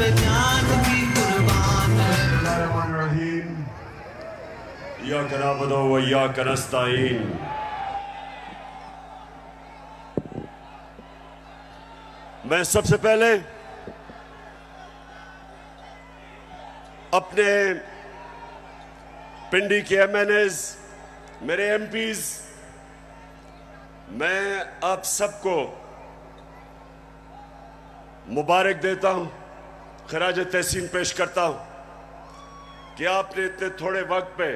पे जान भी कुर्बान है। इय्याका नअबुदु व इय्याका नस्तईन। मैं सबसे पहले अपने पिंडी के एमएनएज, मेरे एमपीज, मैं आप सबको मुबारक देता हूं, खराज तहसीन पेश करता हूं कि आपने इतने थोड़े वक्त पे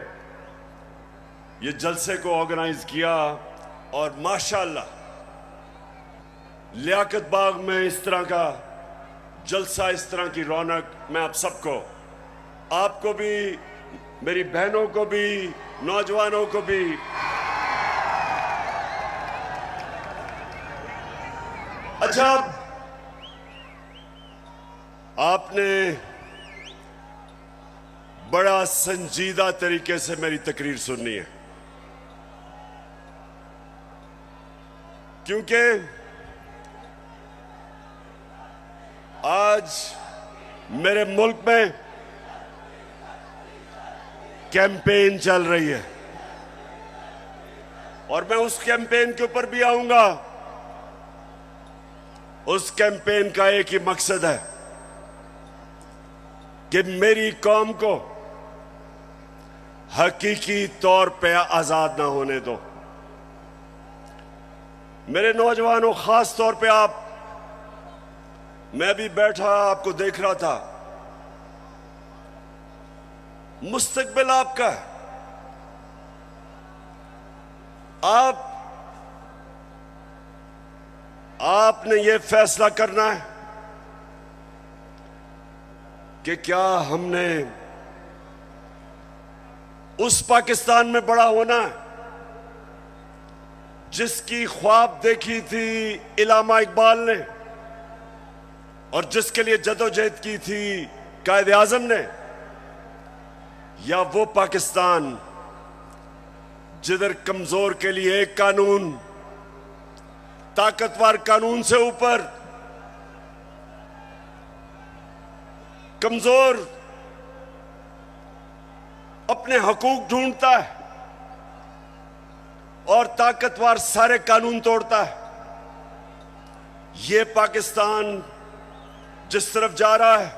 ये जलसे को ऑर्गेनाइज किया और माशाअल्लाह लियाकत बाग में इस तरह का जलसा, इस तरह की रौनक, मैं आप सबको, आपको भी, मेरी बहनों को भी, नौजवानों को भी अच्छा, आपने बड़ा संजीदा तरीके से मेरी तकरीर सुननी है, क्योंकि आज मेरे मुल्क में कैंपेन चल रही है और मैं उस कैंपेन के ऊपर भी आऊंगा। उस कैंपेन का एक ही मकसद है कि मेरी कौम को हकीकी तौर पे आजाद ना होने दो। मेरे नौजवानों, खास तौर पे आप, मैं भी बैठा आपको देख रहा था, मुस्तकबिल आपका है। आपने ये फैसला करना है कि क्या हमने उस पाकिस्तान में बड़ा होना है जिसकी ख्वाब देखी थी इल्लामा इकबाल ने और जिसके लिए जदोजहद की थी कायदे आजम ने, या वो पाकिस्तान जिधर कमजोर के लिए एक कानून, ताकतवर कानून से ऊपर कमजोर अपने हकूक ढूंढता है और ताकतवर सारे कानून तोड़ता है। ये पाकिस्तान जिस तरफ जा रहा है,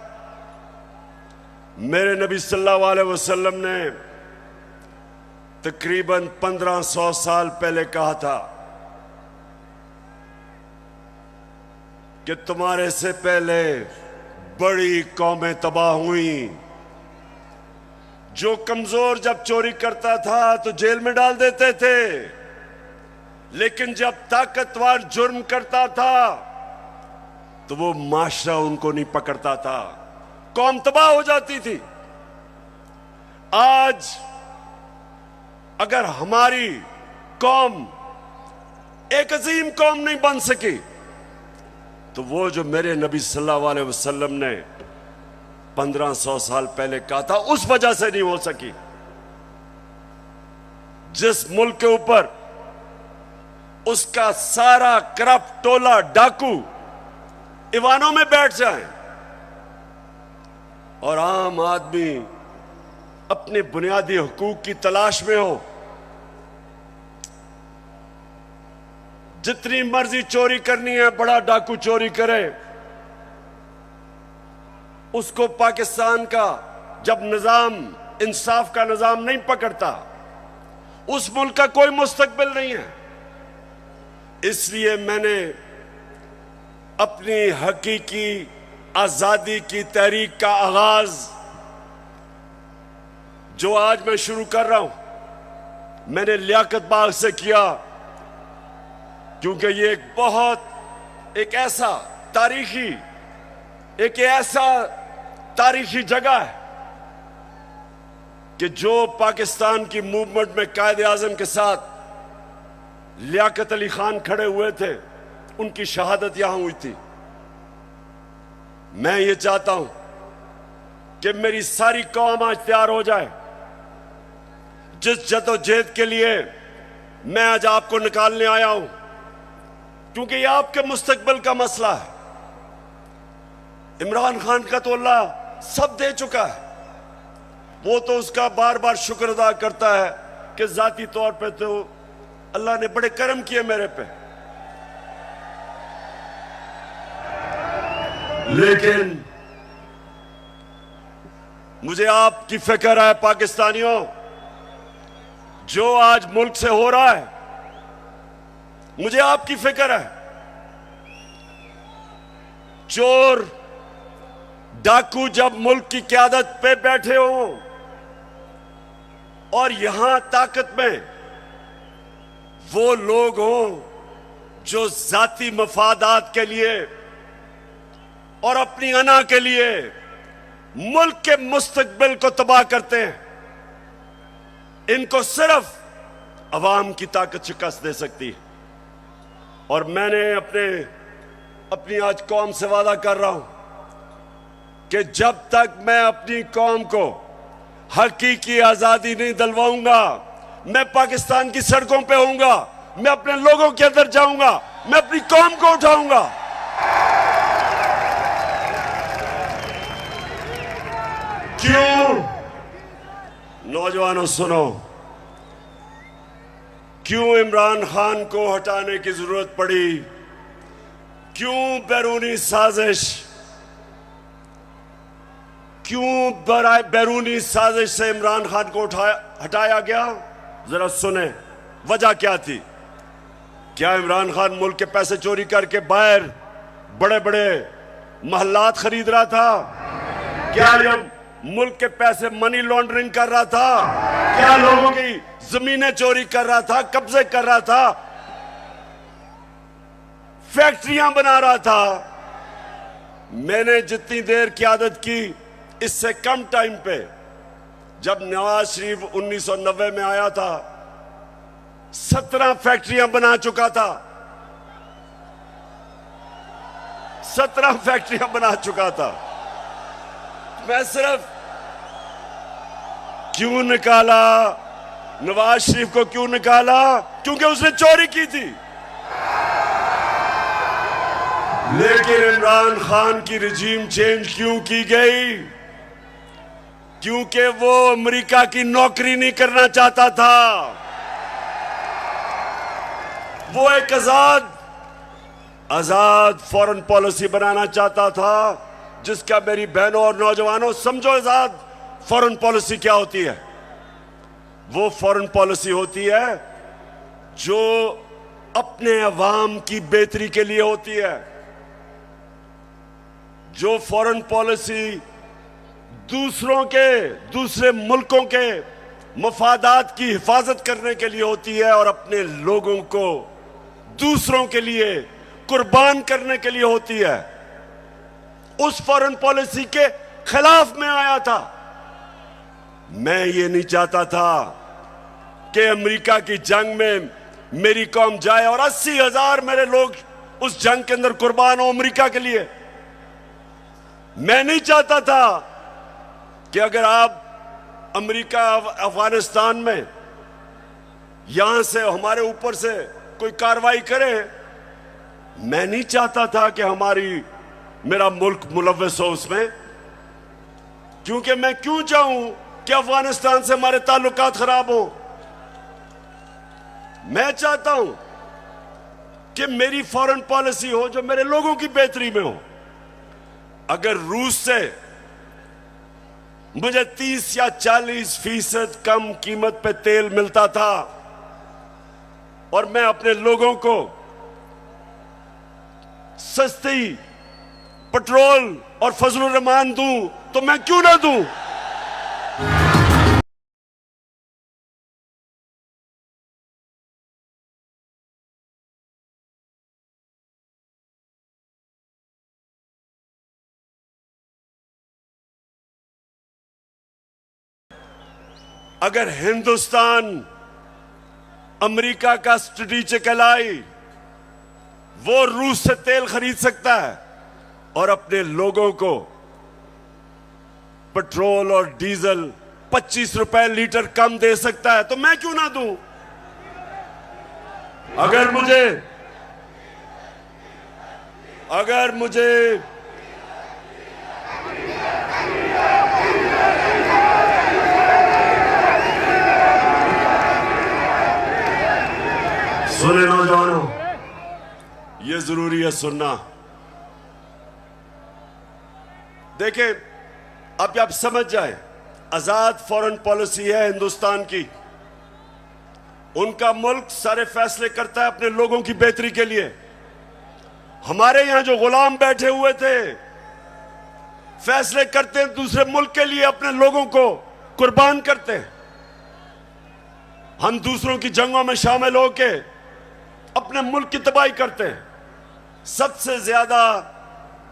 मेरे नबी सल्लल्लाहु अलैहि वसल्लम ने तकरीबन 1500 साल पहले कहा था कि तुम्हारे से पहले बड़ी कौमें तबाह हुई। जो कमजोर जब चोरी करता था तो जेल में डाल देते थे, लेकिन जब ताकतवर जुर्म करता था तो वो माशरा उनको नहीं पकड़ता था, कौम तबाह हो जाती थी। आज अगर हमारी कौम एक अजीम कौम नहीं बन सकी तो वो जो मेरे नबी सल्लल्लाहु अलैहि वसल्लम ने 1500 साल पहले कहा था, उस वजह से नहीं हो सकी। जिस मुल्क के ऊपर उसका सारा करप्ट टोला डाकू ईवानों में बैठ जाए और आम आदमी अपने बुनियादी हुकूक की तलाश में हो, जितनी मर्जी चोरी करनी है बड़ा डाकू चोरी करे, उसको पाकिस्तान का जब निजाम, इंसाफ का निजाम नहीं पकड़ता, उस मुल्क का कोई मुस्तकबिल नहीं है। इसलिए मैंने अपनी हकीकी आजादी की तहरीक का आगाज जो आज मैं शुरू कर रहा हूं, मैंने लियाकत बाग से किया, क्योंकि ये एक ऐसा तारीखी जगह है कि जो पाकिस्तान की मूवमेंट में कायदे आजम के साथ लियाकत अली खान खड़े हुए थे, उनकी शहादत यहां हुई थी। मैं ये चाहता हूं कि मेरी सारी कौम आज तैयार हो जाए। जिस जदोजहद के लिए मैं आज आपको निकालने आया हूं, क्योंकि ये आपके मुस्तकबिल का मसला है। इमरान खान का तो अल्लाह सब दे चुका है। वो तो उसका बार बार शुक्र अदा करता है कि जाती तौर पे तो अल्लाह ने बड़े करम किए मेरे पे। लेकिन मुझे आपकी फिक्र है पाकिस्तानियों, जो आज मुल्क से हो रहा है, मुझे आपकी फिक्र है। चोर डाकू जब मुल्क की क़यादत पे बैठे हों और यहां ताकत में वो लोग हों जो जाती मफादात के लिए और अपनी अना के लिए मुल्क के मुस्तकबिल को तबाह करते हैं, इनको सिर्फ अवाम की ताकत शिकस्त दे सकती है। और मैंने अपनी आज कौम से वादा कर रहा हूं कि जब तक मैं अपनी कौम को हकीकी आजादी नहीं दिलवाऊंगा, मैं पाकिस्तान की सड़कों पे होऊंगा, मैं अपने लोगों के अंदर जाऊंगा, मैं अपनी कौम को उठाऊंगा। क्यों? नौजवानों सुनो, क्यों इमरान खान को हटाने की जरूरत पड़ी? क्यों बैरूनी साजिश, क्यों बैरूनी साजिश से इमरान खान को हटाया गया? जरा सुने वजह क्या थी। क्या इमरान खान मुल्क के पैसे चोरी करके बाहर बड़े बड़े महल्लात खरीद रहा था? क्या ये मुल्क के पैसे मनी लॉन्ड्रिंग कर रहा था? क्या लोगों की जमीनें चोरी कर रहा था, कब्जे कर रहा था, फैक्ट्रियां बना रहा था? मैंने जितनी देर क़यादत की, इससे कम टाइम पे, जब नवाज शरीफ 1990 में आया था, 17 फैक्ट्रियां बना चुका था। 17 फैक्ट्रियां बना चुका था। मैं सिर्फ क्यों निकाला नवाज शरीफ को? क्यों निकाला? क्योंकि उसने चोरी की थी। लेकिन इमरान खान की रिजीम चेंज क्यों की गई? क्योंकि वो अमेरिका की नौकरी नहीं करना चाहता था। वो एक आजाद फॉरेन पॉलिसी बनाना चाहता था, जिसका मेरी बहनों और नौजवानों समझो आजाद फॉरेन पॉलिसी क्या होती है। वो फॉरेन पॉलिसी होती है जो अपने अवाम की बेहतरी के लिए होती है। जो फॉरेन पॉलिसी दूसरे मुल्कों के मफादात की हिफाजत करने के लिए होती है और अपने लोगों को दूसरों के लिए कुर्बान करने के लिए होती है, उस फॉरेन पॉलिसी के खिलाफ में आया था। मैं ये नहीं चाहता था कि अमेरिका की जंग में मेरी कौम जाए और 80,000 मेरे लोग उस जंग के अंदर कुर्बान हो अमेरिका के लिए। मैं नहीं चाहता था कि अगर आप अमेरिका अफगानिस्तान में यहां से हमारे ऊपर से कोई कार्रवाई करे, मैं नहीं चाहता था कि मेरा मुल्क मुलव्वस हो उसमें। क्योंकि मैं क्यों चाहूं कि अफगानिस्तान से हमारे ताल्लुकात खराब हो? मैं चाहता हूं कि मेरी फॉरेन पॉलिसी हो जो मेरे लोगों की बेहतरी में हो। अगर रूस से मुझे 30 या 40% कम कीमत पे तेल मिलता था और मैं अपने लोगों को सस्ती पेट्रोल और फजलुर रहमान दूं, तो मैं क्यों ना दूं? अगर हिंदुस्तान अमेरिका का स्ट्रेटेजिक एलाई, वो रूस से तेल खरीद सकता है और अपने लोगों को पेट्रोल और डीजल 25 रुपए लीटर कम दे सकता है, तो मैं क्यों ना दूं? सुने नौजवानों, ये जरूरी है सुनना। देखें, अब आप समझ जाए, आजाद फॉरेन पॉलिसी है हिंदुस्तान की। उनका मुल्क सारे फैसले करता है अपने लोगों की बेहतरी के लिए। हमारे यहां जो गुलाम बैठे हुए थे, फैसले करते हैं दूसरे मुल्क के लिए, अपने लोगों को कुर्बान करते हैं। हम दूसरों की जंगों में शामिल होके अपने मुल्क की तबाही करते हैं। सबसे ज्यादा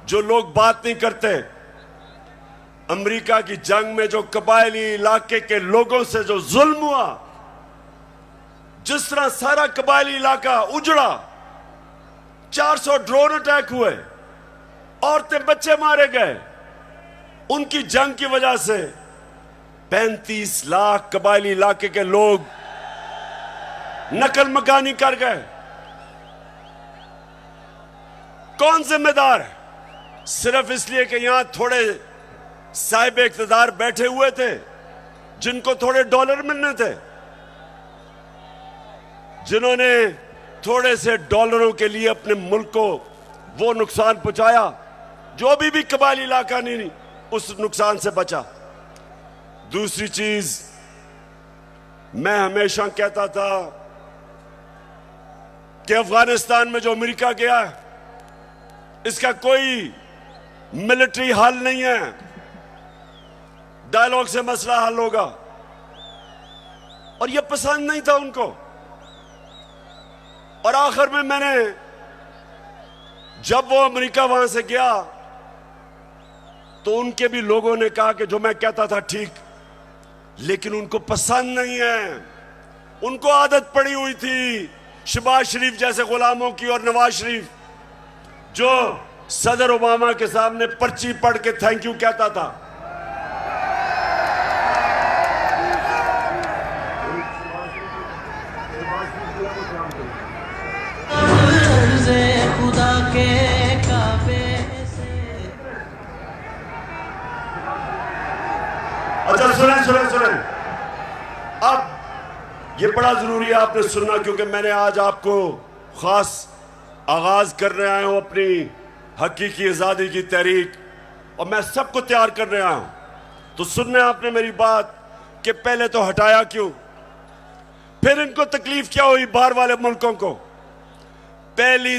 जो लोग बात नहीं करते, अमेरिका की जंग में जो कबायली इलाके के लोगों से जो जुल्म हुआ, जिस तरह सारा कबायली इलाका उजड़ा, 400 ड्रोन अटैक हुए, औरतें बच्चे मारे गए, उनकी जंग की वजह से 35 लाख कबायली इलाके के लोग नकल मकानी कर गए। कौन जिम्मेदार है? सिर्फ इसलिए कि यहां थोड़े साहिब इख्तिदार बैठे हुए थे जिनको थोड़े डॉलर मिलने थे, जिन्होंने थोड़े से डॉलरों के लिए अपने मुल्क को वो नुकसान पहुंचाया जो अभी भी कबायली इलाका नहीं उस नुकसान से बचा। दूसरी चीज, मैं हमेशा कहता था कि अफगानिस्तान में जो अमेरिका गया है, इसका कोई मिलिट्री हल नहीं है, डायलॉग से मसला हल होगा। और यह पसंद नहीं था उनको। और आखिर में मैंने, जब वो अमेरिका वहां से गया, तो उनके भी लोगों ने कहा कि जो मैं कहता था ठीक, लेकिन उनको पसंद नहीं है। उनको आदत पड़ी हुई थी शहबाज शरीफ जैसे गुलामों की, और नवाज शरीफ जो सदर ओबामा के सामने पर्ची पढ़ के थैंक यू कहता था। खुदा के काबे से। अच्छा सुने, अब ये बड़ा जरूरी है आपने सुनना, क्योंकि मैंने आज आपको खास आगाज करने आया हूं अपनी हकीकी आजादी की तहरीक, और मैं सबको तैयार करने आया हूं। तो सुनने आपने मेरी बात कि पहले तो हटाया क्यों, फिर इनको तकलीफ क्या हुई बाहर वाले मुल्कों को। पहली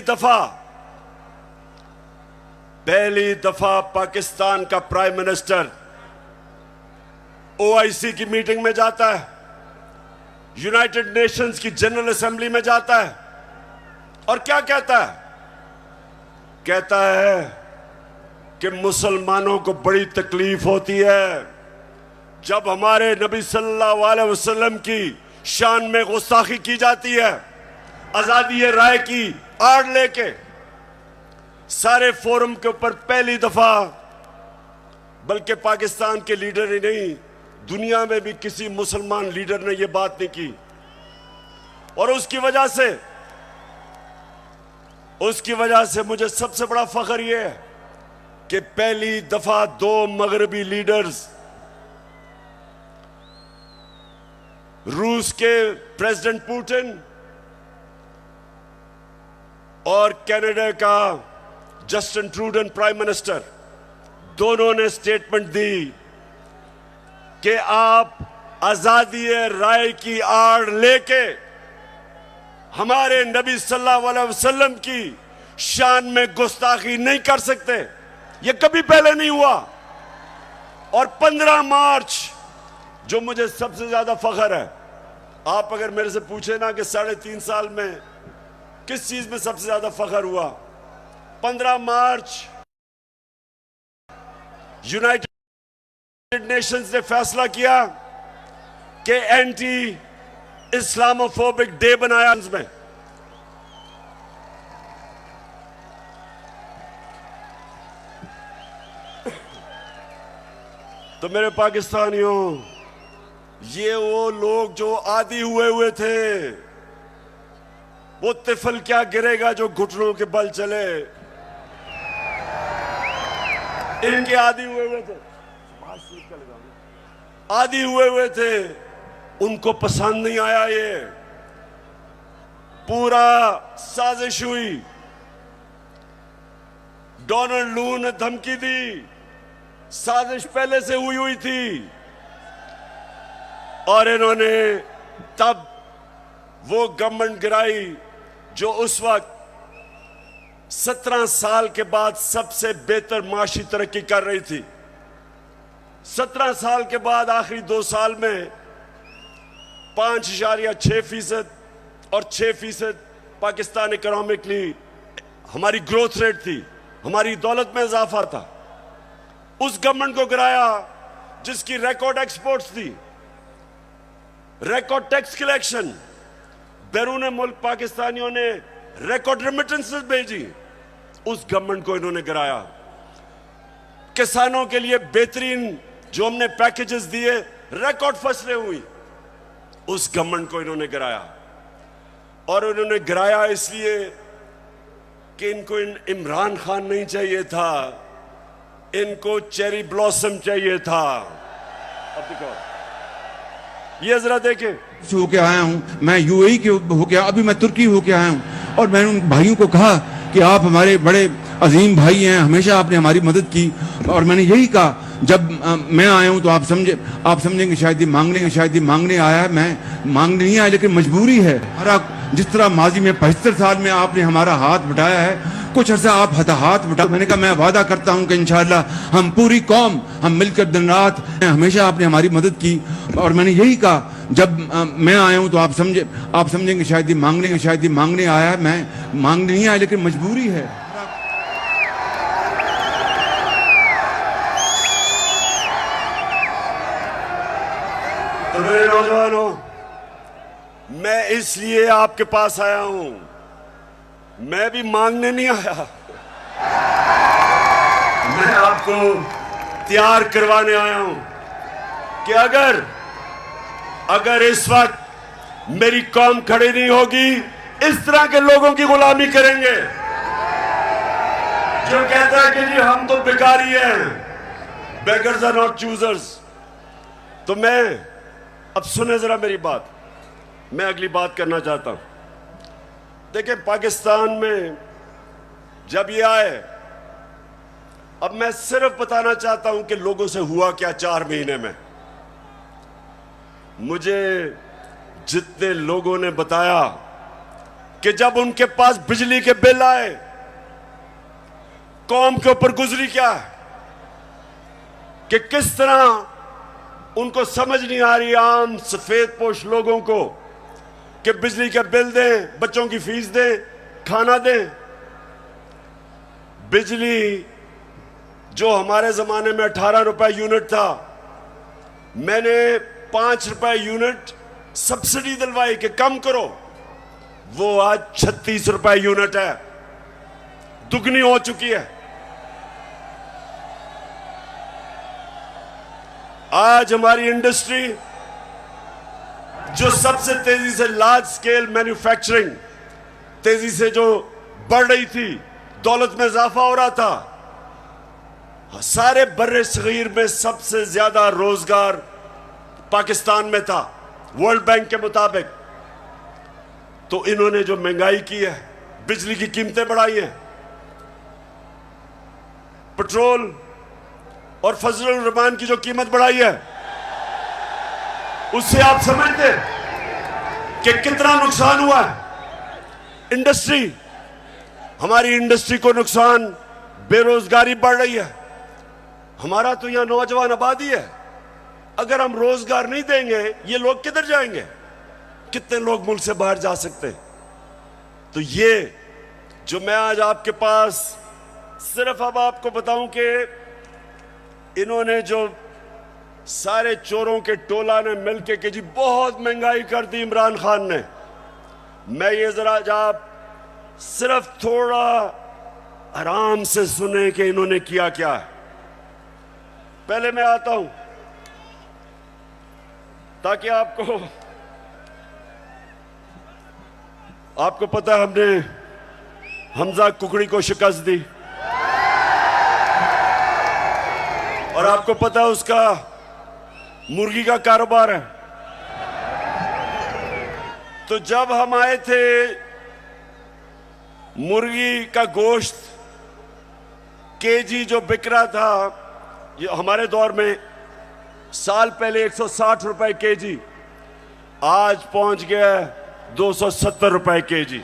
दफा पाकिस्तान का प्राइम मिनिस्टर OIC की मीटिंग में जाता है, यूनाइटेड नेशंस की जनरल असेंबली में जाता है, और क्या कहता है? कहता है कि मुसलमानों को बड़ी तकलीफ होती है जब हमारे नबी सल्लल्लाहु अलैहि वसल्लम की शान में गुस्ताखी की जाती है। आजादी राय की आड़ लेके सारे फोरम के ऊपर पहली दफा, बल्कि पाकिस्तान के लीडर ही नहीं, दुनिया में भी किसी मुसलमान लीडर ने यह बात नहीं की। और उसकी वजह से मुझे सबसे बड़ा फख्र यह है कि पहली दफा 2 मगरबी लीडर्स, रूस के प्रेसिडेंट पुतिन और कनाडा का जस्टिन ट्रूडो प्राइम मिनिस्टर, दोनों ने स्टेटमेंट दी कि आप आजादी राय की आड़ लेके हमारे नबी सल्लल्लाहु अलैहि वसल्लम की शान में गुस्ताखी नहीं कर सकते। यह कभी पहले नहीं हुआ। और 15 मार्च, जो मुझे सबसे ज्यादा फख्र है, आप अगर मेरे से पूछे ना कि 3.5 साल में किस चीज में सबसे ज्यादा फख्र हुआ, 15 मार्च यूनाइटेड नेशंस ने फैसला किया कि एंटी इस्लामोफोबिक डे बनाया में। तो मेरे पाकिस्तानियों, ये वो लोग जो आदी हुए थे, वो तिफल क्या गिरेगा जो घुटनों के बल चले, इनके आदी हुए थे, आदी हुए थे, उनको पसंद नहीं आया ये। पूरा साजिश हुई। डोनाल्ड लू ने धमकी दी, साजिश पहले से हुई थी, और इन्होंने तब वो गवर्नमेंट गिराई जो उस वक्त 17 साल के बाद सबसे बेहतर माशी तरक्की कर रही थी। 17 साल के बाद आखिरी 2 साल में 5.6% और 6% पाकिस्तान इकोनॉमिकली हमारी ग्रोथ रेट थी, हमारी दौलत में इजाफा था। उस गवर्नमेंट को गिराया जिसकी रिकॉर्ड एक्सपोर्ट्स थी, रिकॉर्ड टैक्स कलेक्शन, बैरून मुल्क पाकिस्तानियों ने रिकॉर्ड रेमिटेंसेस भेजी। उस गवर्नमेंट को इन्होंने गिराया। किसानों के लिए बेहतरीन जो हमने पैकेजेस दिए, रिकॉर्ड फसलें हुई, उस गवर्नमेंट को इन्होंने गिराया। और उन्होंने गिराया इसलिए कि इनको इमरान खान नहीं चाहिए था, इनको चेरी ब्लॉसम चाहिए था। अब देखो, ये जरा देखें, होके आया हूँ मैं, यूएई के होके, अभी मैं तुर्की होके आया हूँ, और मैंने उन भाइयों को कहा कि आप हमारे बड़े अजीम भाई हैं, हमेशा आपने हमारी मदद की। और मैंने यही कहा, जब मैं आया हूँ तो आप समझेंगे शायद ये मांगने आया है। मैं मांगने नहीं आया, लेकिन मजबूरी है। हमारा जिस तरह माजी में 75 साल में आपने हमारा हाथ बटाया है, कुछ अर्सा आप हाथ बटा। मैंने कहा मैं वादा करता हूं कि इंशाअल्लाह हम पूरी कौम, हम मिलकर दिन रात, हमेशा आपने हमारी मदद की। और मैंने यही कहा, जब मैं आया हूं तो आप समझेंगे शायद ये मांगने आया है। मैं मांगने नहीं आया, लेकिन मजबूरी है। तो मेरे नौजवानों, मैं इसलिए आपके पास आया हूं, मैं भी मांगने नहीं आया, मैं आपको तैयार करवाने आया हूं कि अगर इस वक्त मेरी कौम खड़ी नहीं होगी, इस तरह के लोगों की गुलामी करेंगे जो कहता है कि जी हम तो भिखारी हैं, बेगर्स आर नॉट चूजर्स। तो मैं, अब सुने जरा मेरी बात, मैं अगली बात करना चाहता हूं। देखिए, पाकिस्तान में जब ये आए, अब मैं सिर्फ बताना चाहता हूं कि लोगों से हुआ क्या 4 महीने में। मुझे जितने लोगों ने बताया कि जब उनके पास बिजली के बिल आए, कौम के ऊपर गुजरी क्या है, कि किस तरह उनको समझ नहीं आ रही, आम सफेद पोश लोगों को, कि बिजली का बिल दें, बच्चों की फीस दें, खाना दें। बिजली जो हमारे जमाने में 18 रुपए यूनिट था, मैंने 5 रुपए यूनिट सब्सिडी दिलवाई कि कम करो, वो आज 36 रुपए यूनिट है, दुगनी हो चुकी है। आज हमारी इंडस्ट्री जो सबसे तेजी से लार्ज स्केल मैन्युफैक्चरिंग तेजी से जो बढ़ रही थी, दौलत में इजाफा हो रहा था, सारे बर्रे सगीर में सबसे ज्यादा रोजगार पाकिस्तान में था वर्ल्ड बैंक के मुताबिक। तो इन्होंने जो महंगाई की है, बिजली की कीमतें बढ़ाई हैं, पेट्रोल और फजलुर रहमान की जो कीमत बढ़ाई है, उससे आप समझते कि कितना नुकसान हुआ है इंडस्ट्री, हमारी इंडस्ट्री को नुकसान, बेरोजगारी बढ़ रही है। हमारा तो यहां नौजवान आबादी है, अगर हम रोजगार नहीं देंगे ये लोग किधर जाएंगे? कितने लोग मुल्क से बाहर जा सकते हैं? तो ये जो मैं आज आपके पास सिर्फ अब आपको बताऊं कि इन्होंने जो सारे चोरों के टोला ने मिलके कि जी बहुत महंगाई कर दी इमरान खान ने, मैं ये जरा आप सिर्फ थोड़ा आराम से सुने कि इन्होंने किया क्या है। पहले मैं आता हूं ताकि आपको पता है, हमने हमजा कुकड़ी को शिकस्त दी, और आपको पता है उसका मुर्गी का कारोबार है। तो जब हम आए थे मुर्गी का गोश्त केजी जो बिक रहा था, ये हमारे दौर में साल पहले 160 रुपए केजी, आज पहुंच गया 270 रुपए केजी।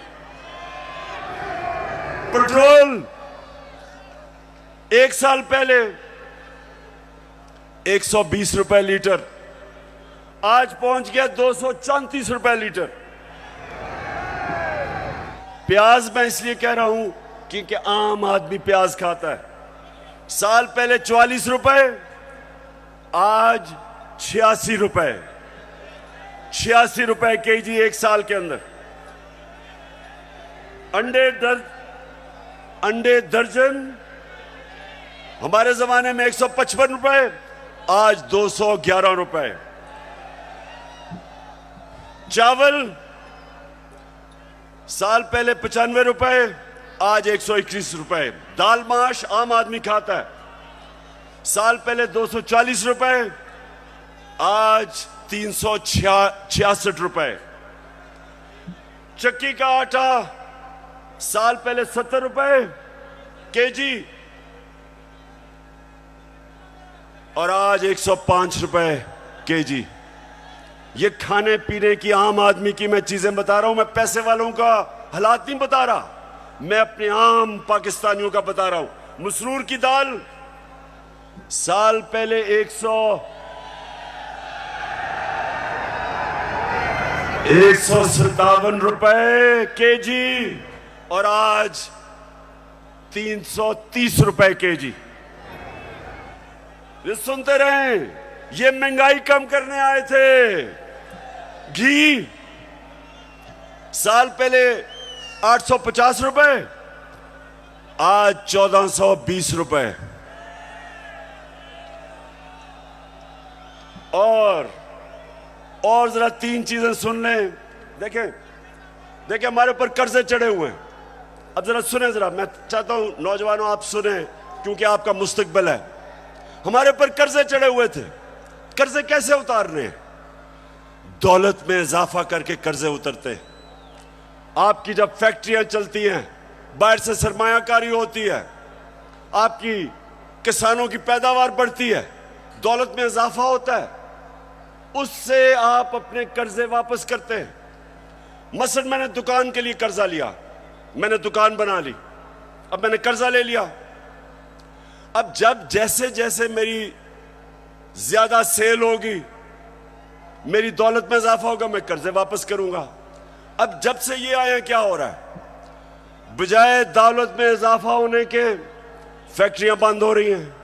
पेट्रोल एक साल पहले 120 रुपए लीटर, आज पहुंच गया 234 रुपए लीटर। प्याज मैं इसलिए कह रहा हूं क्योंकि आम आदमी प्याज खाता है। साल पहले 44 रुपए, आज 86 रुपए, 86 रुपए केजी एक साल के अंदर। अंडे दर्जन हमारे जमाने में 155 रुपए, आज 211 रुपए। चावल साल पहले 95 रुपए, आज 121 रुपए। दाल माश आम आदमी खाता है, साल पहले 240 रुपए, आज 366 रुपए। चक्की का आटा साल पहले 70 रुपए केजी, और आज 105 रुपए केजी। ये खाने पीने की आम आदमी की मैं चीजें बता रहा हूं, मैं पैसे वालों का हालात नहीं बता रहा, मैं अपने आम पाकिस्तानियों का बता रहा हूं। मसरूर की दाल साल पहले 157 रुपए केजी, और आज 330 रुपए केजी। ये सुनते रहे, ये महंगाई कम करने आए थे। घी साल पहले 850 रुपए, आज 1420 रुपए। और जरा तीन चीजें सुन लें। देखें हमारे ऊपर कर्जे चढ़े हुए हैं। अब जरा सुने, जरा मैं चाहता हूं नौजवानों आप सुने, क्योंकि आपका मुस्तकबिल है। हमारे ऊपर कर्जे चढ़े हुए थे। कर्जे कैसे उतारने हैं? दौलत में इजाफा करके कर्जे उतरते हैं। आपकी जब फैक्ट्रियां चलती हैं, बाहर से सरमायाकारी होती है, आपकी किसानों की पैदावार बढ़ती है, दौलत में इजाफा होता है, उससे आप अपने कर्जे वापस करते हैं। मसलन मैंने दुकान के लिए कर्जा लिया, मैंने दुकान बना ली, अब मैंने कर्जा ले लिया। अब जब जैसे जैसे मेरी ज्यादा सेल होगी, मेरी दौलत में इजाफा होगा, मैं कर्जे वापस करूंगा। अब जब से ये आया, क्या हो रहा है? बजाय दौलत में इजाफा होने के फैक्ट्रियां बंद हो रही हैं।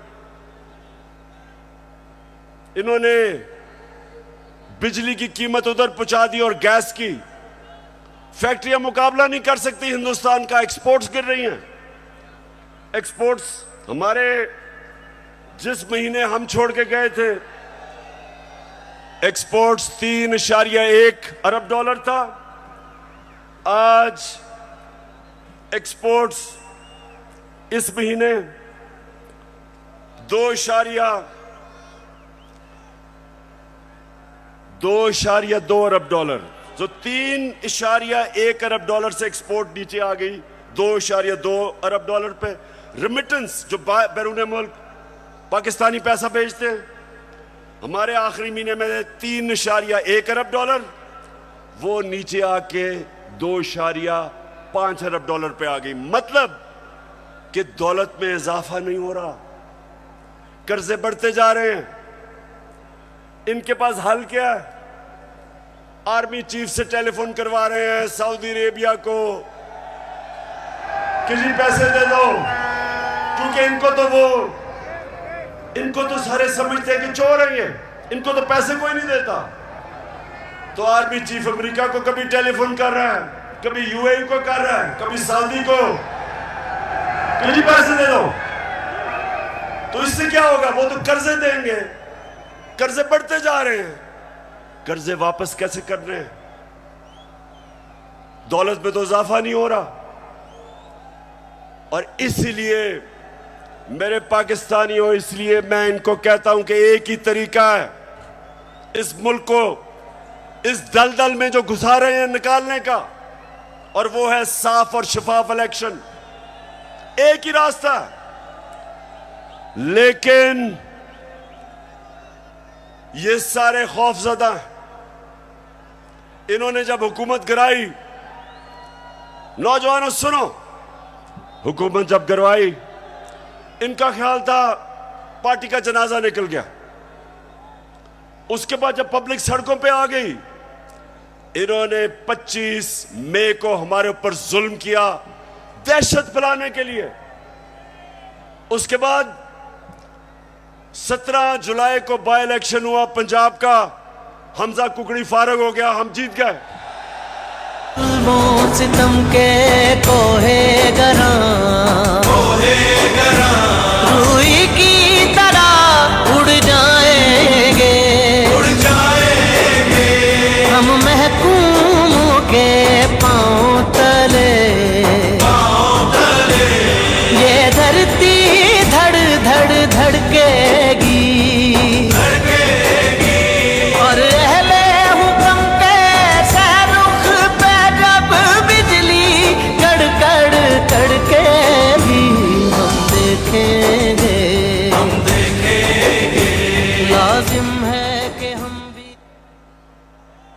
इन्होंने बिजली की कीमत उधर पहुंचा दी और गैस की। फैक्ट्रियां मुकाबला नहीं कर सकती हिंदुस्तान का, एक्सपोर्ट्स गिर रही हैं। एक्सपोर्ट्स हमारे जिस महीने हम छोड़ के गए थे, एक्सपोर्ट्स 3.1 अरब डॉलर था, आज एक्सपोर्ट्स इस महीने 2.2 अरब डॉलर, जो 3.1 अरब डॉलर से एक्सपोर्ट नीचे आ गई 2.2 अरब डॉलर पे। रेमिटेंस जो बैरून मुल्क पाकिस्तानी पैसा भेजते हैं, हमारे आखिरी महीने में 3.1 अरब डॉलर, वो नीचे आके 2.5 अरब डॉलर पे आ गई। मतलब कि दौलत में इजाफा नहीं हो रहा, कर्जे बढ़ते जा रहे हैं। इनके पास हल क्या है? आर्मी चीफ से टेलीफोन करवा रहे हैं सऊदी अरेबिया को कि जी पैसे दे दो, क्योंकि इनको तो सारे समझते हैं कि चोर है ये, इनको तो पैसे कोई नहीं देता। तो आर्मी चीफ अमेरिका को कभी टेलीफोन कर रहा है, कभी यूएई को कर रहा है, कभी सऊदी को कि जी पैसे दे दो। तो इससे क्या होगा? वो तो कर्जे देंगे, कर्जे बढ़ते जा रहे हैं। कर्जे वापस कैसे कर रहे हैं? दौलत में तो इजाफा नहीं हो रहा। और इसलिए मेरे पाकिस्तानियों, इसलिए मैं इनको कहता हूं कि एक ही तरीका है इस मुल्क को इस दलदल में जो घुसा रहे हैं निकालने का, और वो है साफ और शफाफ इलेक्शन। एक ही रास्ता है। लेकिन ये सारे खौफजदा हैं। इन्होंने जब हुकूमत गिराई, नौजवानों सुनो, हुकूमत जब गिरवाई, इनका ख्याल था पार्टी का जनाजा निकल गया। उसके बाद जब पब्लिक सड़कों पे आ गई, इन्होंने 25 मई को हमारे ऊपर जुल्म किया दहशत फैलाने के लिए। उसके बाद 17 जुलाई को बाई इलेक्शन हुआ पंजाब का, हमजा कुकड़ी फारग हो गया, हम जीत गए। सितम के कोहे गरा रूई की तरह उड़ जाएंगे हम महकूमों के पांव तले। ये धरती धड़ धड़ धड़केगी और अहले हुक्म के सहरुख पे जब बिजली कड़कड़ कड़केगी हम देखेंगे लाजिम है कि हम भी।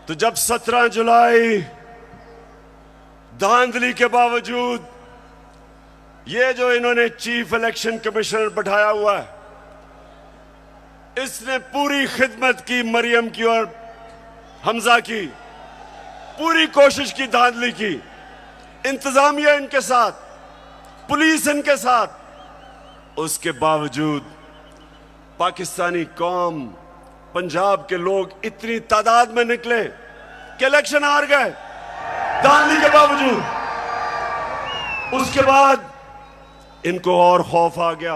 तो जब 17 जुलाई धांधली के बावजूद ये जो इन्होंने चीफ इलेक्शन कमिश्नर बैठाया हुआ है, इसने पूरी खिदमत की मरियम की और हमजा की, पूरी कोशिश की, धांधली की, इंतजामिया इनके साथ, पुलिस इनके साथ। उसके बावजूद पाकिस्तानी कौम, पंजाब के लोग इतनी तादाद में निकले कि इलेक्शन हार गए धांधली के बावजूद। उसके बाद इनको और खौफ आ गया।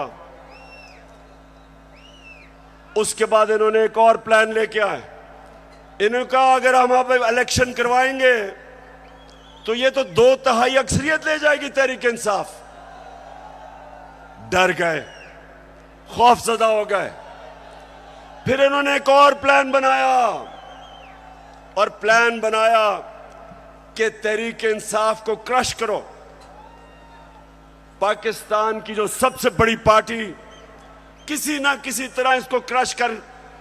उसके बाद इन्होंने एक और प्लान लेके आए। इन्होंने कहा अगर हम अब इलेक्शन करवाएंगे तो ये तो 2/3 अक्सरियत ले जाएगी तहरीक इंसाफ। डर गए, खौफजदा हो गए। फिर इन्होंने एक और प्लान बनाया, और प्लान बनाया कि तहरीक इंसाफ को क्रश करो। पाकिस्तान की जो सबसे बड़ी पार्टी, किसी ना किसी तरह इसको क्रश कर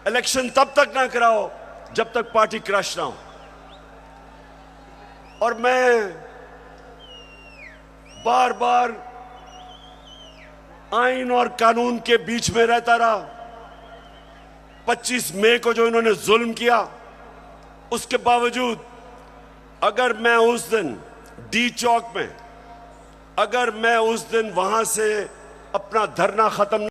इलेक्शन तब तक ना कराओ जब तक पार्टी क्रश ना हो। और मैं बार बार आइन और कानून के बीच में रहता रहा। 25 मई को जो इन्होंने जुल्म किया, उसके बावजूद अगर मैं उस दिन डी चौक में, अगर मैं उस दिन वहां से अपना धरना खत्म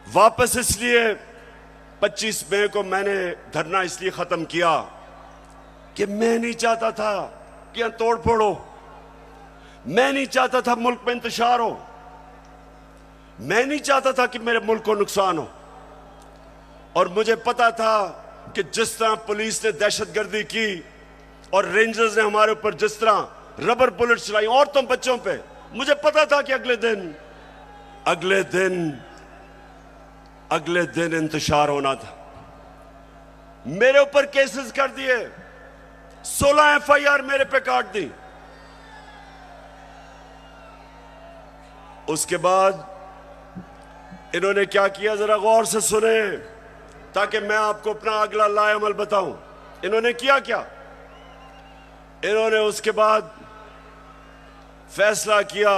वापस, इसलिए 25 मई को मैंने धरना इसलिए खत्म किया कि मैं नहीं चाहता था कि यहां तोड़ फोड़ हो, मैं नहीं चाहता था मुल्क में इंतशार हो, मैं नहीं चाहता था कि मेरे मुल्क को नुकसान हो। और मुझे पता था कि जिस तरह पुलिस ने दहशतगर्दी की और रेंजर्स ने हमारे ऊपर जिस तरह रबर बुलेट चलाई औरतों बच्चों पे, मुझे पता था कि अगले दिन इंतशार होना था। मेरे ऊपर केसेस कर दिए, 16 FIR मेरे पे काट दी। उसके बाद इन्होंने क्या किया, जरा गौर से सुने ताकि मैं आपको अपना अगला लाएअमल बताऊं। इन्होंने किया क्या? इन्होंने उसके बाद फैसला किया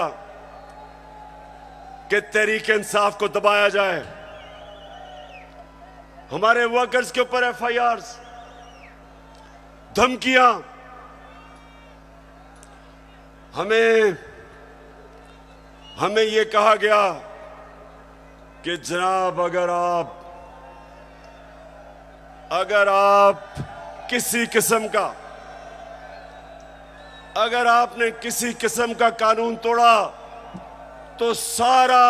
कि तहरीक इंसाफ को दबाया जाए। हमारे वर्कर्स के ऊपर FIRs, धमकियां, हमें यह कहा गया कि जनाब अगर आप किसी किस्म का अगर आपने किसी किस्म का कानून तोड़ा तो सारा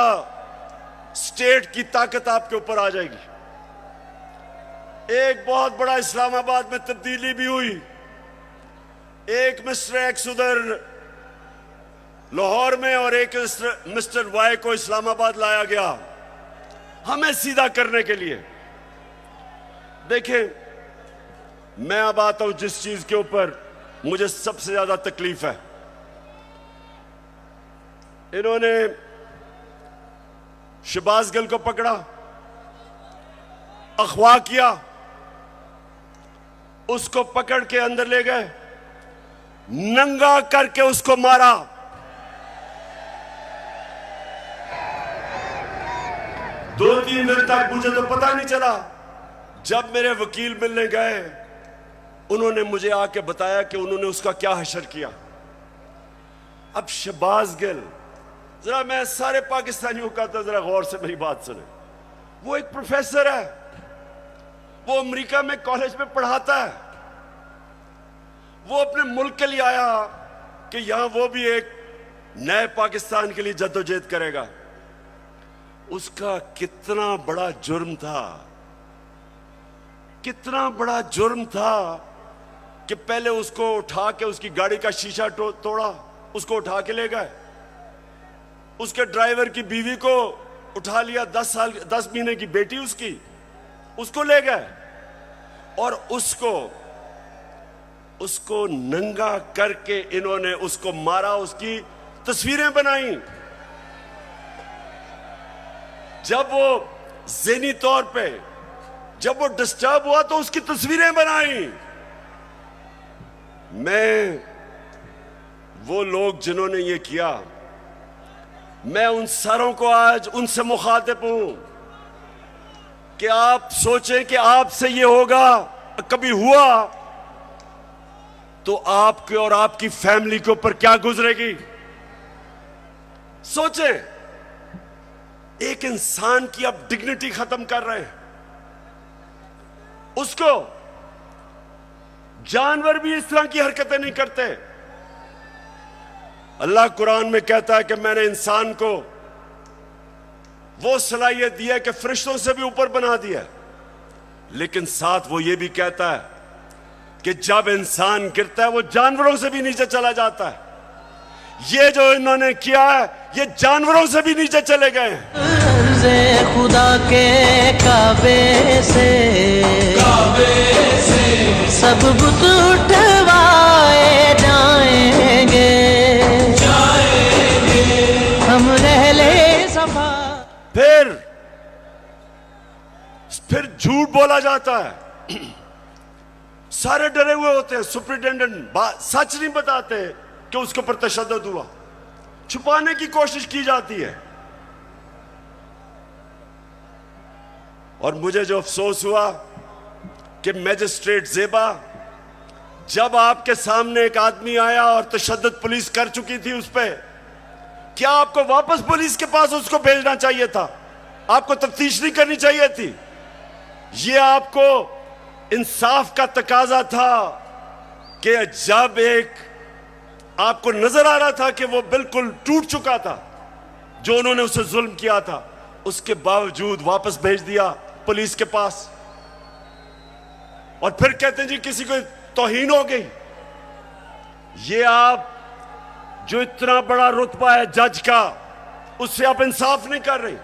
स्टेट की ताकत आपके ऊपर आ जाएगी। एक बहुत बड़ा इस्लामाबाद में तब्दीली भी हुई। एक मिस्टर एक्स उधर लाहौर में और एक मिस्टर वाई को इस्लामाबाद लाया गया हमें सीधा करने के लिए। देखें, मैं अब आता हूं जिस चीज के ऊपर मुझे सबसे ज्यादा तकलीफ है। इन्होंने शहबाज गिल को पकड़ा, अगवा किया, उसको पकड़ के अंदर ले गए, नंगा करके उसको मारा। दो तीन दिन तक मुझे तो पता नहीं चला। जब मेरे वकील मिलने गए, उन्होंने मुझे आके बताया कि उन्होंने उसका क्या हशर किया। अब शहबाज गिल, जरा मैं सारे पाकिस्तानियों का तो जरा गौर से मेरी बात सुने। वो एक प्रोफेसर है, वो अमेरिका में कॉलेज में पढ़ाता है। वो अपने मुल्क के लिए आया कि यहां वो भी एक नए पाकिस्तान के लिए जद्दोजहद करेगा। उसका कितना बड़ा जुर्म था, कितना बड़ा जुर्म था कि पहले उसको उठा के उसकी गाड़ी का शीशा तोड़ा, उसको उठा के ले गए। उसके ड्राइवर की बीवी को उठा लिया, 10 महीने की बेटी उसकी, उसको ले गए और उसको नंगा करके इन्होंने उसको मारा, उसकी तस्वीरें बनाई। जब वो ज़हनी तौर पे जब वो डिस्टर्ब हुआ तो उसकी तस्वीरें बनाई। मैं वो लोग जिन्होंने ये किया, मैं उन सारों को आज उनसे मुखातिब हूं कि आप सोचें कि आपसे ये होगा, कभी हुआ तो आपके और आपकी फैमिली के ऊपर क्या गुजरेगी। सोचें, एक इंसान की आप डिग्निटी खत्म कर रहे हैं। उसको जानवर भी इस तरह की हरकतें नहीं करते। अल्लाह कुरान में कहता है कि मैंने इंसान को वो सलाहियत दी है कि फरिश्तों से भी ऊपर बना दिया, लेकिन साथ वो ये भी कहता है कि जब इंसान गिरता है वो जानवरों से भी नीचे चला जाता है। ये जो इन्होंने किया है, ये जानवरों से भी नीचे चले गए हैं। खुदा के काबे से सब बुत उठवाए जाएंगे, हम रहले सफा। फिर झूठ बोला जाता है। सारे डरे हुए होते हैं। सुपरिटेंडेंट सच नहीं बताते कि उसके ऊपर तशद्दुद हुआ, छुपाने की कोशिश की जाती है। और मुझे जो अफसोस हुआ कि मैजिस्ट्रेट ज़ेबा, जब आपके सामने एक आदमी आया और तशद्दुद पुलिस कर चुकी थी उस पर, क्या आपको वापस पुलिस के पास उसको भेजना चाहिए था? आपको तफ्तीश नहीं करनी चाहिए थी? यह आपको इंसाफ का तकाजा था कि जब एक आपको नजर आ रहा था कि वो बिल्कुल टूट चुका था, जो उन्होंने उसे जुल्म किया था, उसके बावजूद वापस भेज दिया पुलिस के पास। और फिर कहते हैं जी किसी को तौहीन हो गई। ये आप जो इतना बड़ा रुतबा है जज का, उससे आप इंसाफ नहीं कर रहे।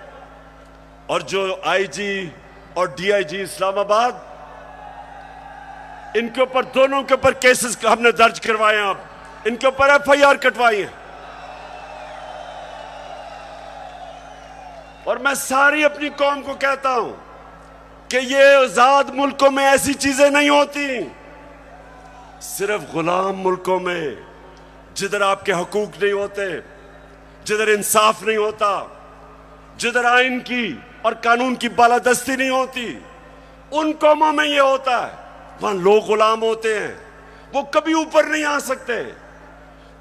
और जो आईजी और डीआईजी इस्लामाबाद, इनके ऊपर, दोनों के ऊपर केसेस हमने दर्ज करवाए हैं, आप इनके ऊपर एफआईआर कटवाई है। और मैं सारी अपनी कौम को कहता हूं कि ये आजाद मुल्कों में ऐसी चीजें नहीं होती। सिर्फ गुलाम मुल्कों में, जिधर आपके हकूक नहीं होते, जिधर इंसाफ नहीं होता, जिधर आइन की और कानून की बालादस्ती नहीं होती, उन कौमों में यह होता है। वहां लोग गुलाम होते हैं, वो कभी ऊपर नहीं आ सकते।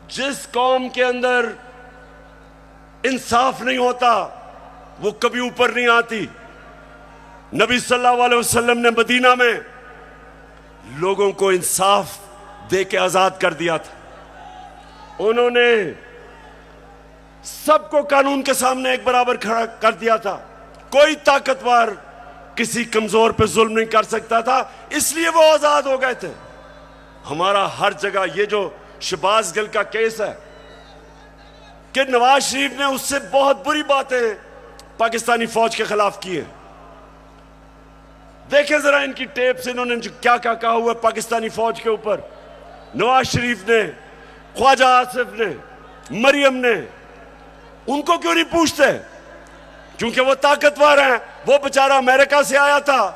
जिस कौम के अंदर इंसाफ नहीं होता, वो कभी ऊपर नहीं आती। नबी सल्लल्लाहु अलैहि वसल्लम ने मदीना में लोगों को इंसाफ दे के आजाद कर दिया था। उन्होंने सबको कानून के सामने एक बराबर खड़ा कर दिया था। कोई ताकतवर किसी कमजोर पे जुल्म नहीं कर सकता था, इसलिए वो आजाद हो गए थे। हमारा हर जगह ये जो शहबाज गिल का केस है कि नवाज शरीफ ने उससे बहुत बुरी बातें पाकिस्तानी फौज के खिलाफ की है। देखें जरा इनकी टेप से इन्होंने क्या क्या कहा हुआ पाकिस्तानी फौज के ऊपर। नवाज शरीफ ने, ख्वाजा आसिफ ने, मरियम ने, उनको क्यों नहीं पूछते? क्योंकि वो ताकतवर हैं। वो बेचारा अमेरिका से आया था,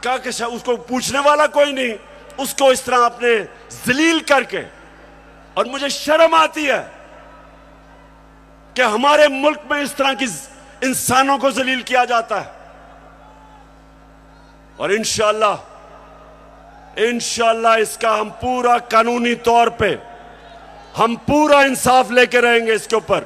कहा कि उसको पूछने वाला कोई नहीं, उसको इस तरह आपने जलील करके। और मुझे शर्म आती है कि हमारे मुल्क में इस तरह की इंसानों को जलील किया जाता है। और इंशाअल्लाह इसका हम पूरा कानूनी तौर पे हम पूरा इंसाफ लेके रहेंगे इसके ऊपर।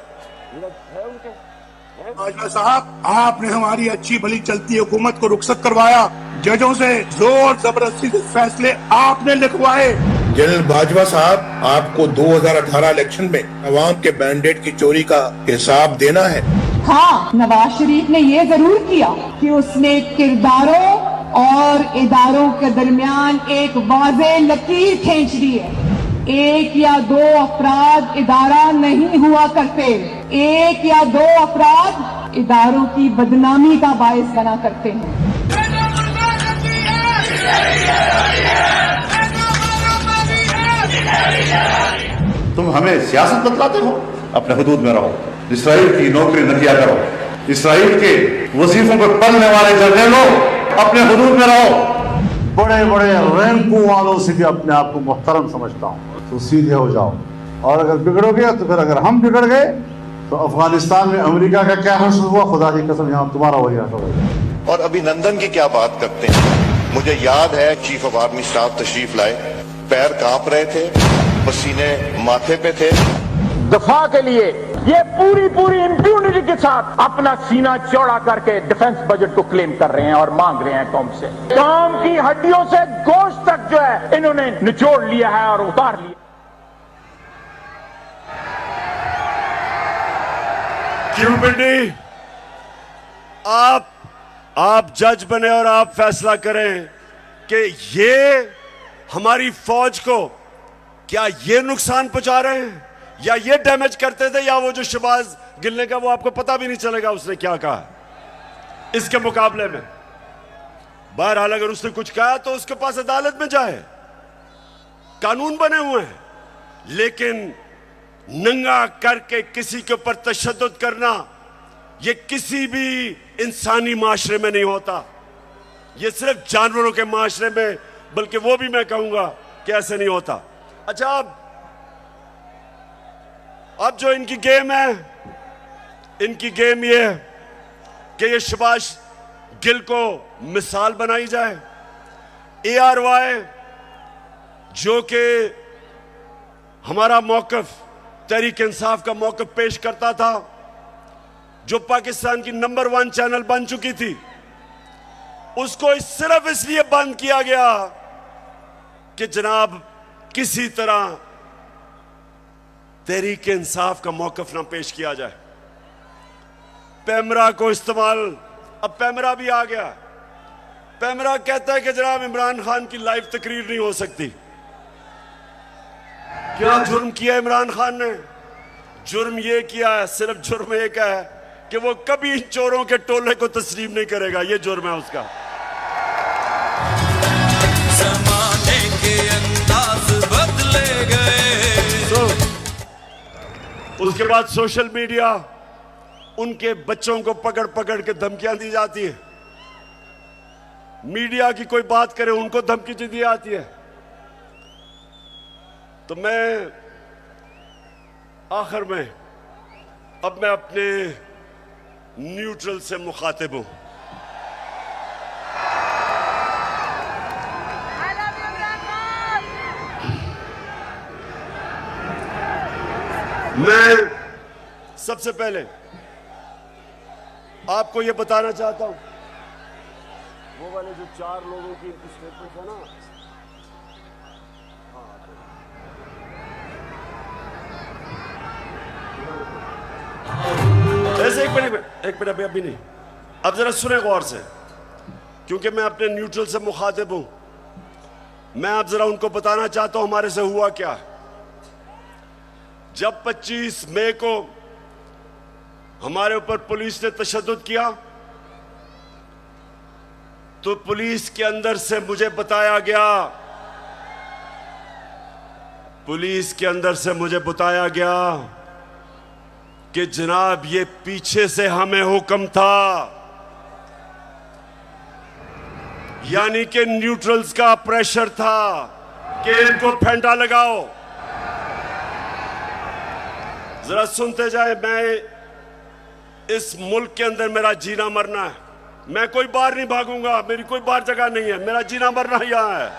बाजवा साहब, आपने हमारी अच्छी भली चलती हुकूमत को रुखसत करवाया, जजों से जोर जबरदस्ती से फैसले आपने लिखवाए। जनरल बाजवा साहब, आपको 2018 इलेक्शन में अवाम के मैंडेट की चोरी का हिसाब देना है। हाँ, नवाज शरीफ ने ये जरूर किया कि उसने किरदारों और इदारों के दरमियान एक वाज़ेह लकीर खींच दी है। एक या दो अफराद इदारा नहीं हुआ करते, एक या दो अफराद इदारों की बदनामी का बायस बना करते हैं। तुम हमें सियासत बतलाते हो, अपने हुदूद में रहो। इसराइल की नौकरी न किया करो। इसराइल के वजीफों पर पलने वाले जर्नलों, अपने हुदूद में रहो। बड़े बड़े रैंकों वालों से भी अपने आप को मुहतरम समझता हूँ, तो सीधे हो जाओ। और अगर बिगड़ोगे तो फिर अगर हम बिगड़ गए तो अफगानिस्तान में अमेरिका का क्या हश्र हुआ, खुदा की कसम यहाँ तुम्हारा वही हश्र होगा। और अभिनंदन की क्या बात करते हैं। मुझे याद है चीफ ऑफ आर्मी स्टाफ तशरीफ लाए, पैर कांप रहे थे, पसीने माथे पे थे। दफा के लिए ये पूरी इंप्यूनिटी के साथ अपना सीना चौड़ा करके डिफेंस बजट को क्लेम कर रहे हैं और मांग रहे हैं कौम से। कौम की हड्डियों से गोश्त तक जो है इन्होंने निचोड़ लिया है और उतार लिया। क्यों पिंडी, आप जज बने और आप फैसला करें कि ये हमारी फौज को क्या ये नुकसान पहुंचा रहे हैं या ये डैमेज करते थे, या वो जो शहबाज गिल ने का वो आपको पता भी नहीं चलेगा उसने क्या कहा इसके मुकाबले में। बहरहाल अगर उसने कुछ कहा तो उसके पास अदालत में जाए, कानून बने हुए हैं। लेकिन नंगा करके किसी के ऊपर तशद्दुद करना ये किसी भी इंसानी माशरे में नहीं होता। ये सिर्फ जानवरों के माशरे में, बल्कि वो भी मैं कहूंगा कि ऐसे नहीं होता। अच्छा, अब जो इनकी गेम है, इनकी गेम ये है कि ये शहबाज गिल को मिसाल बनाई जाए। ARY जो कि हमारा मौकफ, तहरीक इंसाफ का मौकफ पेश करता था, जो पाकिस्तान की नंबर 1 चैनल बन चुकी थी, उसको सिर्फ इसलिए बंद किया गया कि जनाब किसी तरह तहरीक इंसाफ का मौकफ ना पेश किया जाए। पैमरा को इस्तेमाल, अब पैमरा भी आ गया। पैमरा कहता है कि जनाब इमरान खान की लाइव तकरीर नहीं हो सकती। क्या जुर्म किया इमरान खान ने? जुर्म ये किया है, सिर्फ जुर्म एक है कि वो कभी इन चोरों के टोले को तस्लीम नहीं करेगा। ये जुर्म है उसका। ज़माने के अंदाज बदले गए। उसके बाद सोशल मीडिया, उनके बच्चों को पकड़ पकड़ के धमकियां दी जाती है। मीडिया की कोई बात करे उनको धमकी दी जाती है। तो मैं आखिर में अब मैं अपने न्यूट्रल से मुखातिब हूं। मैं सबसे पहले आपको यह बताना चाहता हूं, वो वाले जो 4 लोगों की इनकी स्टेटमेंट है ना, एक मिनट अभी नहीं। अब जरा सुने गौर से, क्योंकि मैं अपने न्यूट्रल से मुखातिब हूं। मैं अब जरा उनको बताना चाहता हूं हमारे से हुआ क्या। जब 25 मई को हमारे ऊपर पुलिस ने तशद्दुद किया, तो पुलिस के अंदर से मुझे बताया गया कि जनाब ये पीछे से हमें हुक्म था, यानी कि न्यूट्रल्स का प्रेशर था कि इनको फेंटा लगाओ। जरा सुनते जाए, मैं इस मुल्क के अंदर मेरा जीना मरना है। मैं कोई बाहर नहीं भागूंगा, मेरी कोई बाहर जगह नहीं है, मेरा जीना मरना यहां है।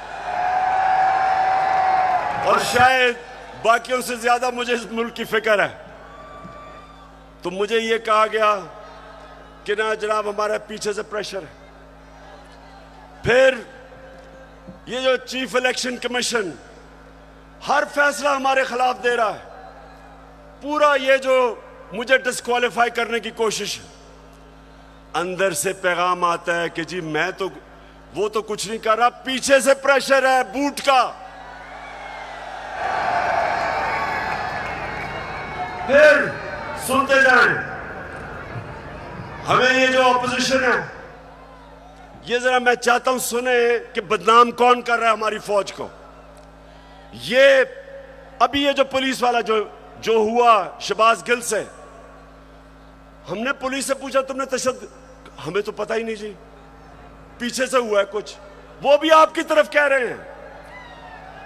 और शायद बाकियों से ज्यादा मुझे इस मुल्क की फिक्र है। तो मुझे यह कहा गया कि ना जनाब हमारे पीछे से प्रेशर है। फिर ये जो चीफ इलेक्शन कमीशन हर फैसला हमारे खिलाफ दे रहा है, पूरा ये जो मुझे डिस्क्वालीफाई करने की कोशिश है, अंदर से पैगाम आता है कि जी मैं तो वो तो कुछ नहीं कर रहा, पीछे से प्रेशर है बूट का। फिर सुनते जाएं, हमें ये जो ऑपोजिशन है, ये जरा मैं चाहता हूं सुने कि बदनाम कौन कर रहा है हमारी फौज को। ये अभी ये जो पुलिस वाला जो हुआ शहबाज गिल से, हमने पुलिस से पूछा तुमने तशद्दुद, हमें तो पता ही नहीं जी, पीछे से हुआ है कुछ, वो भी आपकी तरफ कह रहे हैं।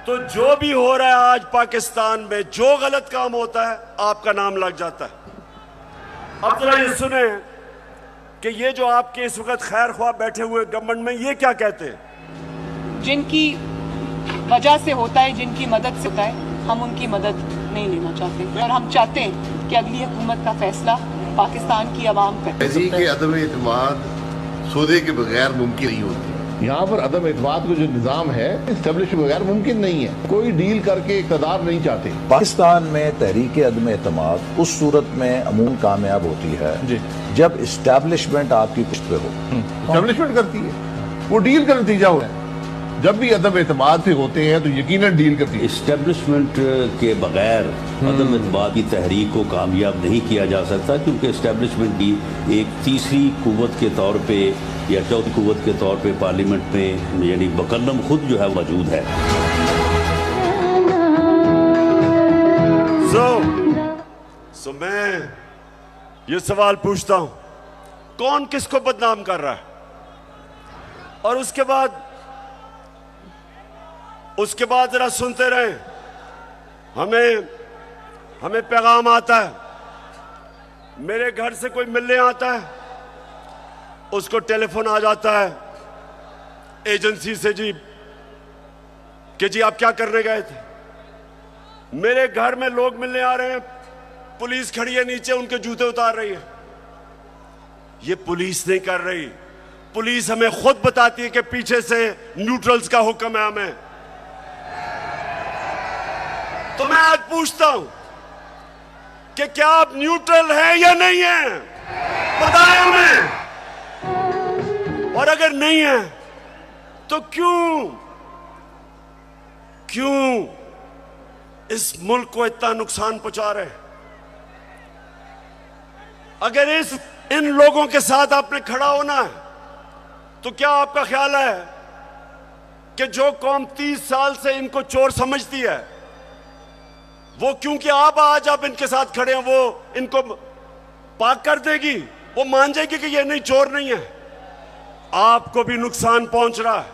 तो जो भी हो रहा है आज पाकिस्तान में, जो गलत काम होता है आपका नाम लग जाता है। अब जरा ये सुने कि ये जो आपके इस वक्त खैर ख्वाह बैठे हुए गवर्नमेंट में, ये क्या कहते हैं। जिनकी वजह से होता है, जिनकी मदद से होता है, हम उनकी मदद नहीं लेना चाहते और हम चाहते हैं कि अगली हुकूमत का फैसला पाकिस्तान की आवाम करे। के अदम एतमाद सौदे के बगैर मुमकिन नहीं होती। यहाँ पर अदम एतमाद का जो निज़ाम है इस्टेब्लिश के बगैर मुमकिन नहीं है। कोई डील करके इक़्तिदार नहीं चाहते। पाकिस्तान में तहरीक अदम एतमाद उस सूरत में अमूमन कामयाब होती है जी, जब इस्टेब्लिशमेंट आपकी पुश्त पे हो। इस्टेब्लिशमेंट करती है, वो डील का नतीजा हो है। जब भी अदम एतमाद से होते हैं तो यकीनन डील करती है। इस्टेब्लिशमेंट के बगैर अदम एतमाद की तहरीक को कामयाब नहीं किया जा सकता, क्योंकि इस्टेब्लिशमेंट की एक तीसरी कुव्वत के तौर पे या चौथी कुव्वत के तौर पे पार्लियामेंट में यानी मुकल्लम खुद जो है मौजूद है। सो मैं ये सवाल पूछता हूं, कौन किसको बदनाम कर रहा है। और उसके बाद जरा सुनते रहे, हमें पैगाम आता है, मेरे घर से कोई मिलने आता है, उसको टेलीफोन आ जाता है एजेंसी से जी कि जी आप क्या करने गए थे। मेरे घर में लोग मिलने आ रहे हैं, पुलिस खड़ी है नीचे, उनके जूते उतार रही है। ये पुलिस नहीं कर रही, पुलिस हमें खुद बताती है कि पीछे से न्यूट्रल्स का हुक्म है हमें। तो मैं आज पूछता हूं कि क्या आप न्यूट्रल हैं या नहीं हैं, बताएं हमें। और अगर नहीं है तो क्यों इस मुल्क को इतना नुकसान पहुंचा रहे हैं। अगर इन लोगों के साथ आपने खड़ा होना है, तो क्या आपका ख्याल है कि जो कौम 30 साल से इनको चोर समझती है, वो क्योंकि आज आप इनके साथ खड़े हैं, वो इनको पाक कर देगी, वो मान जाएगी कि ये नहीं, चोर नहीं है। आपको भी नुकसान पहुंच रहा है।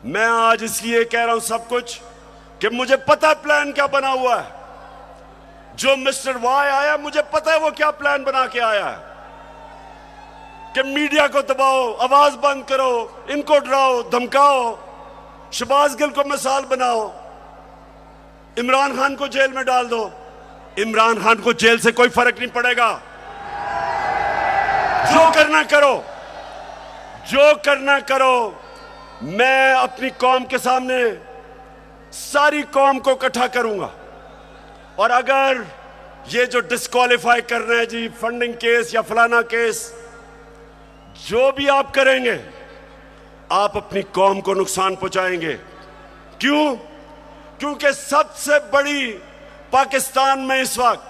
मैं आज इसलिए कह रहा हूं सब कुछ कि मुझे पता है प्लान क्या बना हुआ है। जो मिस्टर वाई आया, मुझे पता है वो क्या प्लान बना के आया है कि मीडिया को दबाओ, आवाज बंद करो, इनको डराओ धमकाओ, शहबाज गिल को मिसाल बनाओ, इमरान खान को जेल में डाल दो। इमरान खान को जेल से कोई फर्क नहीं पड़ेगा। जो करना करो। मैं अपनी कौम के सामने सारी कौम को इकट्ठा करूंगा, और अगर ये जो डिस्क्वालीफाई कर रहे हैं जी, फंडिंग केस या फलाना केस, जो भी आप करेंगे आप अपनी कौम को नुकसान पहुंचाएंगे। क्यों? क्योंकि सबसे बड़ी पाकिस्तान में इस वक्त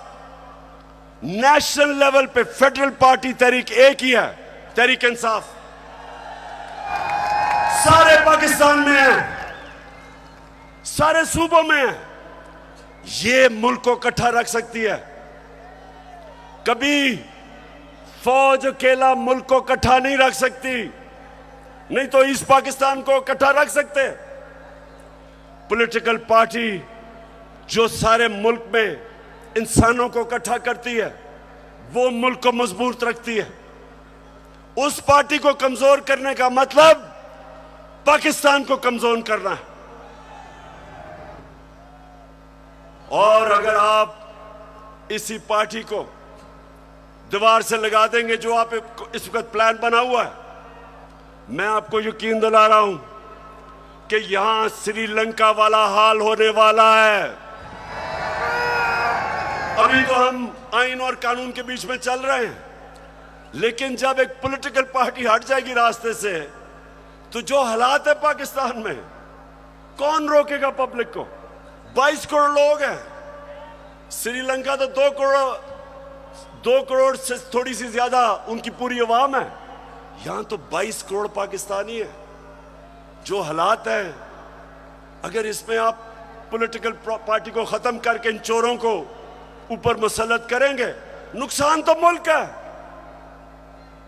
नेशनल लेवल पे फेडरल पार्टी तहरीक एक ही है, तहरीक इंसाफ। सारे पाकिस्तान में है, सारे सूबों में है। ये मुल्क को इकट्ठा रख सकती है। कभी फौज अकेला मुल्क को इकट्ठा नहीं रख सकती, नहीं तो ईस्ट पाकिस्तान को इकट्ठा रख सकते। पॉलिटिकल पार्टी जो सारे मुल्क में इंसानों को इकट्ठा करती है, वो मुल्क को मजबूत रखती है। उस पार्टी को कमजोर करने का मतलब पाकिस्तान को कमजोर करना है। और अगर आप इसी पार्टी को दीवार से लगा देंगे, जो आप इस वक्त प्लान बना हुआ है, मैं आपको यकीन दिला रहा हूं कि यहां श्रीलंका वाला हाल होने वाला है। अभी तो हम आइन और कानून के बीच में चल रहे हैं, लेकिन जब एक पॉलिटिकल पार्टी हट जाएगी रास्ते से, तो जो हालात है पाकिस्तान में, कौन रोकेगा पब्लिक को? 22 करोड़ लोग हैं। श्रीलंका तो 2 करोड़ से थोड़ी सी ज्यादा उनकी पूरी आवाम है। यहां तो 22 करोड़ पाकिस्तानी है। जो हालात हैं, अगर इसमें आप पॉलिटिकल पार्टी को खत्म करके इन चोरों को ऊपर मुसल्लत करेंगे, नुकसान तो मुल्क है।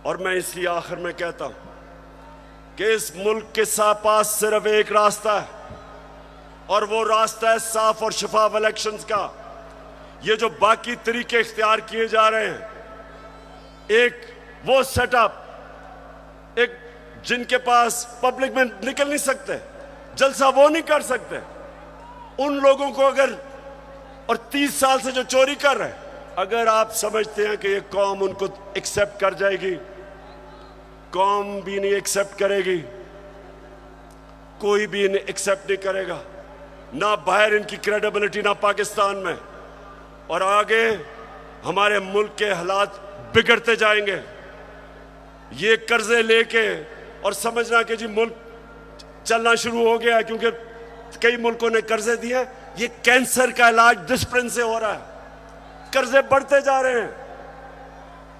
और मैं इसलिए आखिर में कहता हूं कि इस मुल्क के पास सिर्फ एक रास्ता है, और वो रास्ता है साफ और शफाफ इलेक्शंस का। ये जो बाकी तरीके इख्तियार किए जा रहे हैं, एक वो सेटअप, एक जिनके पास पब्लिक में निकल नहीं सकते, जलसा वो नहीं कर सकते, उन लोगों को अगर, और 30 साल से जो चोरी कर रहे हैं, अगर आप समझते हैं कि ये कौम उनको एक्सेप्ट कर जाएगी, कौम भी नहीं एक्सेप्ट करेगी, कोई भी इन्हें एक्सेप्ट नहीं करेगा, ना बाहर इनकी क्रेडिबिलिटी, ना पाकिस्तान में। और आगे हमारे मुल्क के हालात बिगड़ते जाएंगे। ये कर्जे लेके और समझना कि जी मुल्क चलना शुरू हो गया, क्योंकि कई मुल्कों ने कर्जे दिए। ये कैंसर का इलाज डिस्प्रिन से हो रहा है। कर्जे बढ़ते जा रहे हैं,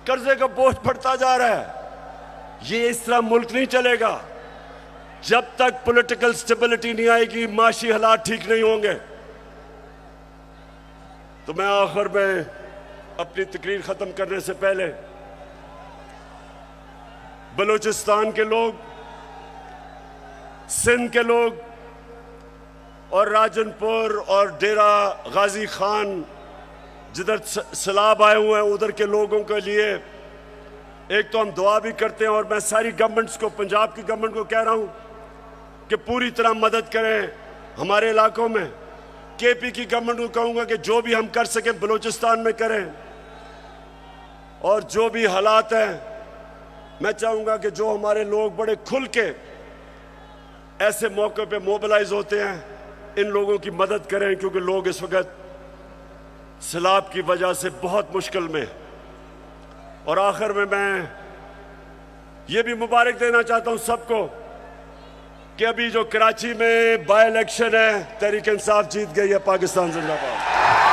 कर्जे का बोझ बढ़ता जा रहा है। ये इस तरह मुल्क नहीं चलेगा। जब तक पॉलिटिकल स्टेबिलिटी नहीं आएगी, माशी हालात ठीक नहीं होंगे। तो मैं आखिर में अपनी तकरीर खत्म करने से पहले बलूचिस्तान के लोग, सिंध के लोग और राजनपुर और डेरा गाजी खान जिधर सैलाब आए हुए हैं, उधर के लोगों के लिए एक तो हम दुआ भी करते हैं, और मैं सारी गवर्नमेंट्स को, पंजाब की गवर्नमेंट को कह रहा हूं कि पूरी तरह मदद करें हमारे इलाकों में। केपी की गवर्नमेंट को कहूंगा कि जो भी हम कर सकें बलूचिस्तान में करें, और जो भी हालात हैं, मैं चाहूंगा कि जो हमारे लोग बड़े खुल के ऐसे मौके पे मोबिलाइज होते हैं, इन लोगों की मदद करें, क्योंकि लोग इस वक्त सैलाब की वजह से बहुत मुश्किल में। और आखिर में मैं ये भी मुबारक देना चाहता हूं सबको कि अभी जो कराची में बाय इलेक्शन है, तहरीक इंसाफ जीत गई है। पाकिस्तान जिंदाबाद।